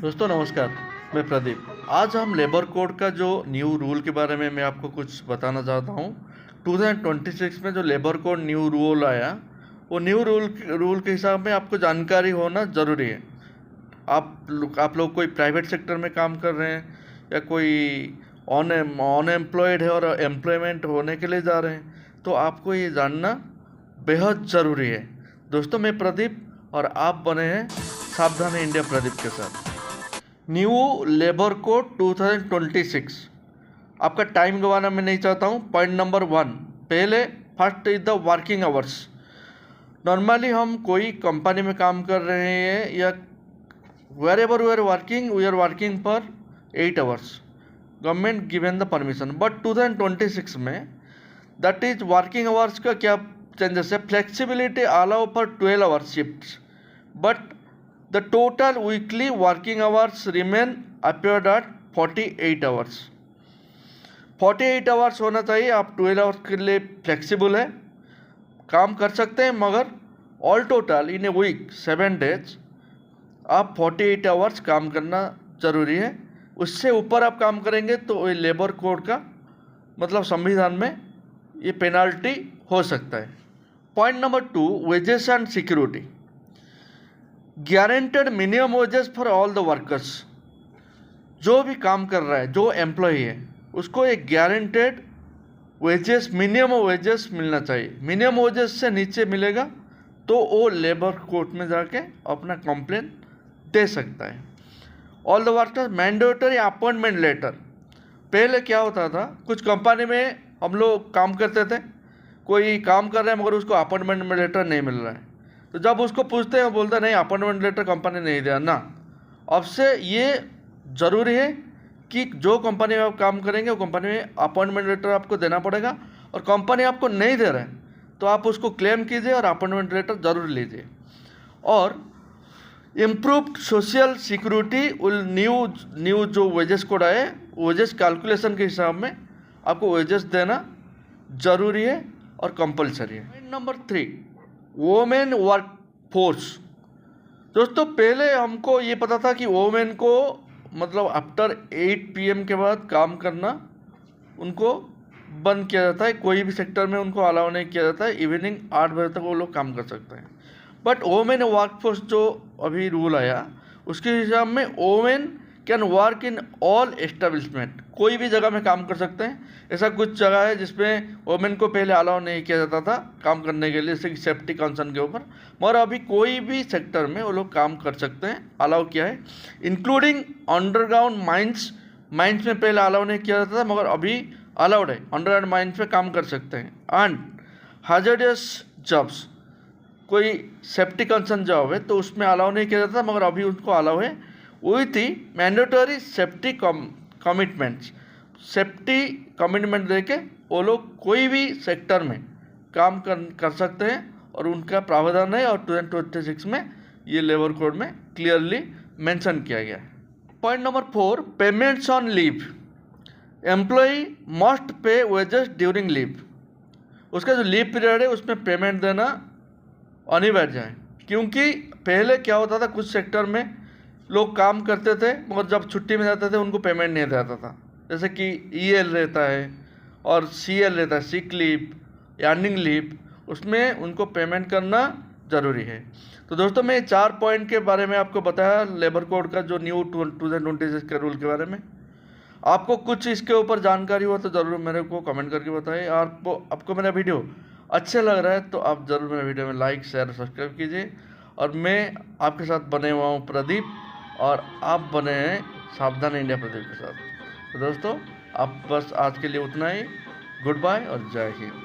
दोस्तों नमस्कार, मैं प्रदीप। आज हम लेबर कोड का जो न्यू रूल के बारे में मैं आपको कुछ बताना चाहता हूँ। 2026 में जो लेबर कोड न्यू रूल आया, वो न्यू रूल के हिसाब में आपको जानकारी होना ज़रूरी है। आप लोग कोई प्राइवेट सेक्टर में काम कर रहे हैं या कोई अनएम्प्लॉयड है और एम्प्लॉयमेंट होने के लिए जा रहे हैं, तो आपको ये जानना बेहद ज़रूरी है। दोस्तों मैं प्रदीप और आप बने हैं सावधान इंडिया प्रदीप के साथ। New labour code 2026। आपका टाइम गंवाना मैं नहीं चाहता हूँ। पॉइंट नंबर 1, पहले first is the working hours. Normally हम कोई कंपनी में काम कर रहे हैं या where ever we are working for 8 hours, government given the permission. But 2026 में दैट इज वर्किंग आवर्स का क्या चेंजेस है? Flexibility allow for 12 hours shifts, but the total weekly working hours remain appeared at 48 hours। 48 hours होना चाहिए। आप 12 hours के लिए flexible है, काम कर सकते हैं, मगर all total in a week 7 days आप 48 आवर्स काम करना ज़रूरी है। उससे ऊपर आप काम करेंगे तो ये लेबर कोड का मतलब संविधान में ये पेनाल्टी हो सकता है। Point number 2, wages and security. Guaranteed minimum wages for all the workers. जो भी काम कर रहा है, जो एम्प्लॉय है, उसको एक गारंटेड वेजेस, मिनिमम वेजेस मिलना चाहिए। मिनिमम वेजेस से नीचे मिलेगा तो वो लेबर कोर्ट में जाके अपना कंप्लेन दे सकता है। All the workers mandatory appointment letter. पहले क्या होता था, कुछ कंपनी में हम लोग काम करते थे, कोई काम कर रहे हैं मगर उसको अपॉइंटमेंट लेटर नहीं मिल रहा है, तो जब उसको पूछते हैं बोलते हैं नहीं, अपॉइंटमेंट लेटर कंपनी नहीं दिया ना। अब से ये ज़रूरी है कि जो कंपनी में आप काम करेंगे वो कंपनी में अपॉइंटमेंट लेटर आपको देना पड़ेगा, और कंपनी आपको नहीं दे रहा है तो आप उसको क्लेम कीजिए और अपॉइंटमेंट लेटर ज़रूर लीजिए। और improved social security will new जो वेजेस कोड आए, वेजेस कैलकुलेशन के हिसाब में आपको वेजेस देना ज़रूरी है और कंपलसरी है। Point number 3, women work force. दोस्तों पहले हमको ये पता था कि वोमेन को मतलब आफ्टर 8 PM के बाद काम करना उनको बंद किया जाता है, कोई भी सेक्टर में उनको अलाउ नहीं किया जाता है। इवनिंग 8 बजे तक वो लोग काम कर सकते हैं। बट वोमेन वर्क फोर्स जो अभी रूल आया, उसके हिसाब में women can work in all establishment. कोई भी जगह में काम कर सकते हैं। ऐसा कुछ जगह है जिसमें वोमेन को पहले अलाउ नहीं किया जाता था काम करने के लिए, जैसे कि सेफ्टी कंसर्न के ऊपर, मगर अभी कोई भी सेक्टर में वो लोग काम कर सकते हैं, अलाउ किया है। इंक्लूडिंग अंडरग्राउंड माइंस में पहले अलाउ नहीं किया जाता था, मगर अभी अलाउड है। अंडरग्राउंड माइंस में काम कर सकते हैं। एंड हाजर्डियस जॉब्स, कोई सेफ्टी कंसर्न जॉब है तो उसमें अलाउ नहीं किया जाता, मगर अभी उनको अलाउ है with he mandatory safety commitments. Safety commitment देके वो लोग कोई भी सेक्टर में काम कर सकते हैं और उनका प्रावधान है, और 2026 में ये लेबर कोड में क्लियरली मेंशन किया गया है। Point number 4, payments on leave. Employ must pay wages during leave. उसका जो लीव पीरियड है उसमें पेमेंट देना अनिवार्य है, क्योंकि पहले क्या होता था, कुछ सेक्टर में लोग काम करते थे मगर जब छुट्टी में जाते थे उनको पेमेंट नहीं जाता था। जैसे कि EL रहता है और CL रहता है, सिक लीव, अर्निंग लीव, उसमें उनको पेमेंट करना ज़रूरी है। तो दोस्तों मैं 4 पॉइंट के बारे में आपको बताया लेबर कोड का जो न्यू 2026 के रूल के बारे में। आपको कुछ इसके ऊपर जानकारी हो तो ज़रूर मेरे को कमेंट करके बताइए। आपको मेरा वीडियो अच्छे लग रहा है तो आप ज़रूर मेरे वीडियो में लाइक, शेयर, सब्सक्राइब कीजिए। और मैं आपके साथ बने हुआ हूँ प्रदीप, और आप बने हैं सावधान इंडिया प्रदीप के साथ। तो दोस्तों आप बस आज के लिए उतना ही। गुड बाय और जय हिंद।